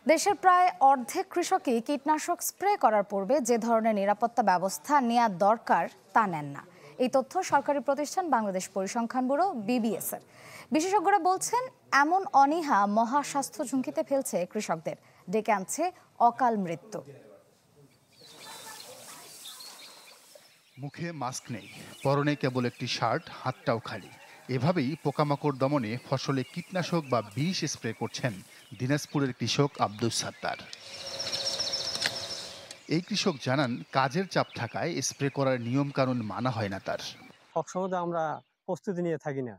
দেশের প্রায় অর্ধেক কৃষকই কীটনাশক স্প্রে করার পূর্বে যে ধরনের নিরাপত্তা ব্যবস্থা নেওয়া দরকার তা নেন না। এই তথ্য সরকারি প্রতিষ্ঠান বাংলাদেশ পরিসংখ্যান ব্যুরো BBS এর। বিশেষজ্ঞরা বলছেন, এমন অনীহা মহা স্বাস্থ্য ঝুঁকিতে ফেলছে কৃষকদের, ডেকে আনছে অকাল মৃত্যু। মুখে মাস্ক নেই, পরনে কেবল একটি শার্ট, হাতটাও খালি। এভাবেই পোকামাকড় দমনে ফসলে কীটনাশক বা বিষ স্প্রে করছেন দিনাজপুরের কৃষক আব্দুস সাত্তার। এই কৃষক জানান, কাজের চাপ থাকায় স্প্রে করার নিয়ম কানুন মানা হয় না তার। সবসময় তো আমরা প্রস্তুতি নিয়ে থাকি না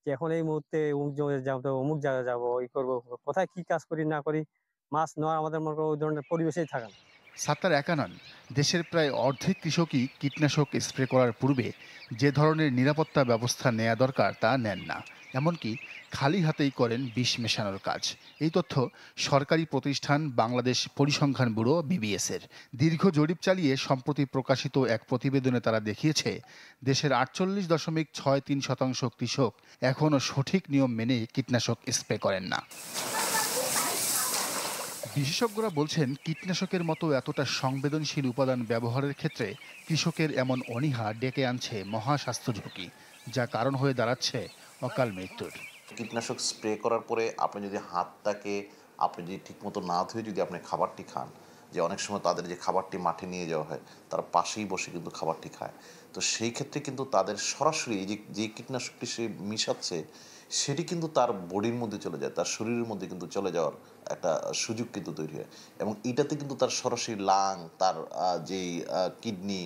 যে এখন এই মুহূর্তে অমুক জায়গায় যাবো, এই করবো, কোথায় কি কাজ করি না করি, মাছ নেওয়ার আমাদের মনে করো ওই ধরনের পরিবেশেই থাকা না। সাত্তার একা নন, দেশের প্রায় অর্ধেক কৃষকই কীটনাশক স্প্রে করার পূর্বে যে ধরনের নিরাপত্তা ব্যবস্থা নেওয়া দরকার তা নেন না। এমনকি খালি হাতেই করেন বিষ মেশানোর কাজ। এই তথ্য সরকারি প্রতিষ্ঠান বাংলাদেশ পরিসংখ্যান ব্যুরো BBS এর। দীর্ঘ জরিপ চালিয়ে সম্প্রতি প্রকাশিত এক প্রতিবেদনে তারা দেখিয়েছে, দেশের 48.63% কৃষক এখনও সঠিক নিয়ম মেনে কীটনাশক স্প্রে করেন না। বিশেষজ্ঞরা বলছেন, কীটনাশকের মতো এতটা সংবেদনশীল উপাদান ব্যবহারের ক্ষেত্রে কৃষকের এমন অনীহা ডেকে আনছে মহা স্বাস্থ্য ঝুঁকি, যা কারণ হয়ে দাঁড়াচ্ছে অকাল মৃত্যুর। কীটনাশক স্প্রে করার পরে আপনি যদি হাতটাকে ঠিকমতো না ধুয়ে যদি আপনি খাবারটি খান, যে অনেক সময় তাদের যে খাবারটি মাঠে নিয়ে যাওয়া হয়, তারা পাশেই বসে কিন্তু খাবারটি খায়। তো সেই ক্ষেত্রে কিন্তু তাদের সরাসরি যে কীটনাশকটি সে মিশাচ্ছে সেটি কিন্তু তার বডির মধ্যে চলে যায়, তার শরীরের মধ্যে কিন্তু চলে যাওয়ার একটা সুযোগ কিন্তু তৈরি হয়, এবং এটাতে কিন্তু তার সরাসরি লাং, তার যেই কিডনি,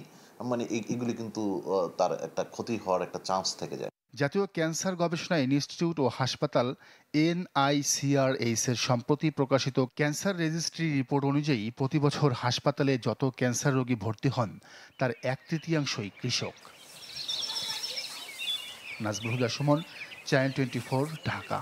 মানে এগুলি কিন্তু তার একটা ক্ষতি হওয়ার একটা চান্স থেকে যায়। জাতীয় ক্যান্সার গবেষণা ইনস্টিটিউট ও হাসপাতাল NICRH এর সম্প্রতি প্রকাশিত ক্যান্সার রেজিস্ট্রি রিপোর্ট অনুযায়ী প্রতি বছর হাসপাতালে যত ক্যান্সার রোগী ভর্তি হন তার 1/3 কৃষক। নাজমুল হুদা সুমন, চ্যানেল 24, ঢাকা।